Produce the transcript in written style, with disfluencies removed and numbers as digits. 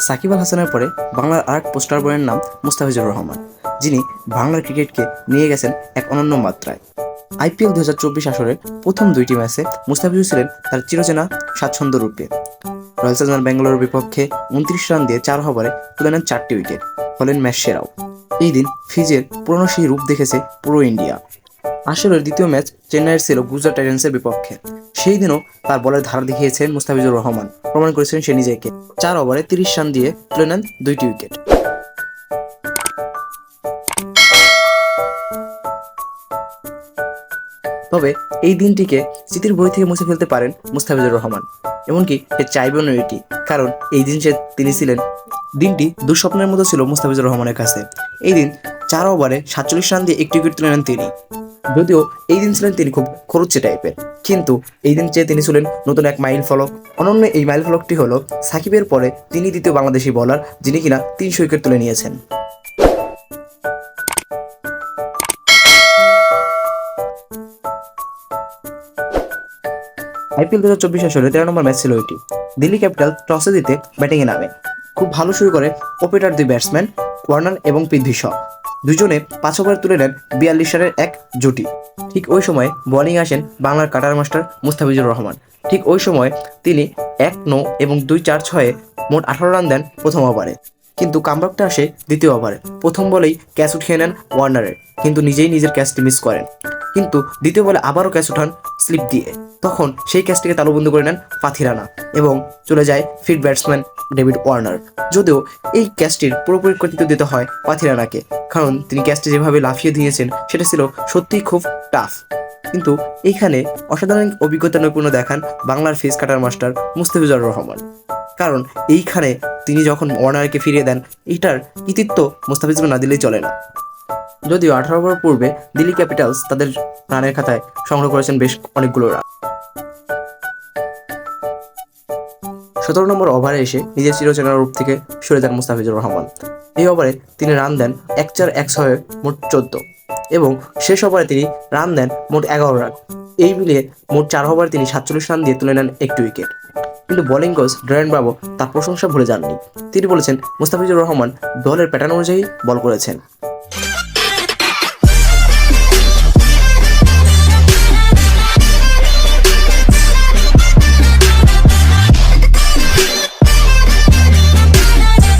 সাকিব আল হাসানের পরে বাংলার আরেক পোস্টার বয়ের নাম মুস্তাফিজুর রহমান, যিনি বাংলার ক্রিকেটকে নিয়ে গেছেন এক অনন্য মাত্রায়। আইপিএল 2024 আসরের প্রথম দুইটি ম্যাচে মুস্তাফিজুর ছিলেন তার চিরচেনা স্বাচ্ছন্দ্য রূপে। রয়্যাল চ্যালেঞ্জার্স ব্যাঙ্গালোরের বিপক্ষে 29 রান দিয়ে 4 ওভারে তুলে নেন 4টি উইকেট, হলেন ম্যাচ সেরাও। এই দিন ফিজের পুরনো সেই রূপ দেখেছে পুরো ইন্ডিয়া। আসরের দ্বিতীয় ম্যাচ চেন্নাইয়ের ছিল গুজরাট টাইটান্সের বিপক্ষে। সেই দিনও তার বলের ধারা দেখিয়েছেন মুস্তাফিজুর রহমান, প্রমাণ করেছেন সে নিজেকে। 4 ওভারে 30 রান দিয়ে তুলে নেন 2টি উইকেট। তবে এই দিনটিকে স্মৃতির বই থেকে মুছে ফেলতে পারেন মুস্তাফিজুর রহমান, এমনকি সে চাইবেন এটি, কারণ এই দিন তিনি ছিলেন। দিনটি দুঃস্বপ্নের মতো ছিল মুস্তাফিজুর রহমানের কাছে। এই দিন 4 ওভারে 47 রান দিয়ে 1টি উইকেট তুলে নেন তিনি। যদিও এই দিন ছিলেন তিনি খুব খরুচ্চে টাইপের, কিন্তু এই দিন চেয়ে তিনি ছিলেন নতুন এক মাইল ফলক। অনন্য এই মাইল ফলকটি হলো সাকিবের পরে তিনি দ্বিতীয় বাংলাদেশি বোলার যিনি কিনা 300 উইকেট তুলে নিয়েছেন। আইপিএল 2024 আসরে 13 নম্বর ম্যাচ ছিল এটি। দিল্লি ক্যাপিটাল টসে জিতে ব্যাটিংয়ে নামে। খুব ভালো শুরু করে ওপেনার দুই ব্যাটসম্যান ওয়ার্নার এবং পৃথ্বী শ দুজনে 5 ওভার তুলে নেন 42 রানের এক জুটি। ঠিক ওই সময় বোলিং আসেন বাংলার কাটার মাস্টার মুস্তাফিজুর রহমান। ঠিক ওই সময় তিনি 1-9 এবং 2-4-6-এ মোট 18 রান দেন প্রথম ওভারে। কিন্তু কামব্যাকটা আসে দ্বিতীয় ওভারে। প্রথম বলেই ক্যাচ উঠিয়ে নেন ওয়ার্নারের, কিন্তু নিজেই নিজের ক্যাচটি মিস করেন। কিন্তু দ্বিতীয় বলে আবারও ক্যাচ উঠান স্লিপ দিয়ে। তখন সেই ক্যাচটিকে তালুবন্দী করে নেন পাথি রানা এবং চলে যায় ফিট ব্যাটসম্যান ডেভিড ওয়ার্নার। যদিও এই ক্যাচটির পুরোপুরি কৃতিত্ব দিতে হয় পাথি রানাকে, কারণ তিনি ক্যাচটি যেভাবে লাফিয়ে দিয়েছেন সেটা ছিল সত্যিই খুব টাফ। কিন্তু এইখানে অসাধারণ অভিজ্ঞতা নৈপুণ্য দেখান বাংলার face cutter master Mustafizur Rahman, কারণ এইখানে তিনি যখন ওয়ার্নারকে ফিরিয়ে দেন, এটার কৃতিত্ব মুস্তাফিজুর না দিলেই চলে না। যদিও 18 ওভার পূর্বে দিল্লি ক্যাপিটালস তাদের রানের খাতায় সংগ্রহ করেছেন বেশ অনেকগুলো রান। 17 নম্বর ওভারে এসে নিজের চিরচেনা রূপ থেকে সরে যান মুস্তাফিজুর রহমান। এই ওভারে তিনি রান দেন 1-4-1-6 মোট 14 এবং শেষ ওভারে তিনি রান দেন মোট 11 রান। এই মিলিয়ে মোট 4 ওভারে তিনি 47 রান দিয়ে তুলে নেন 1টি উইকেট। কিন্তু বোলিং কোচ ড্রেন ব্রাভো তার প্রশংসা ভুলে যাননি। তিনি বলেছেন মুস্তাফিজুর রহমান দলের প্যাটার্ন অনুযায়ী বল করেছেন।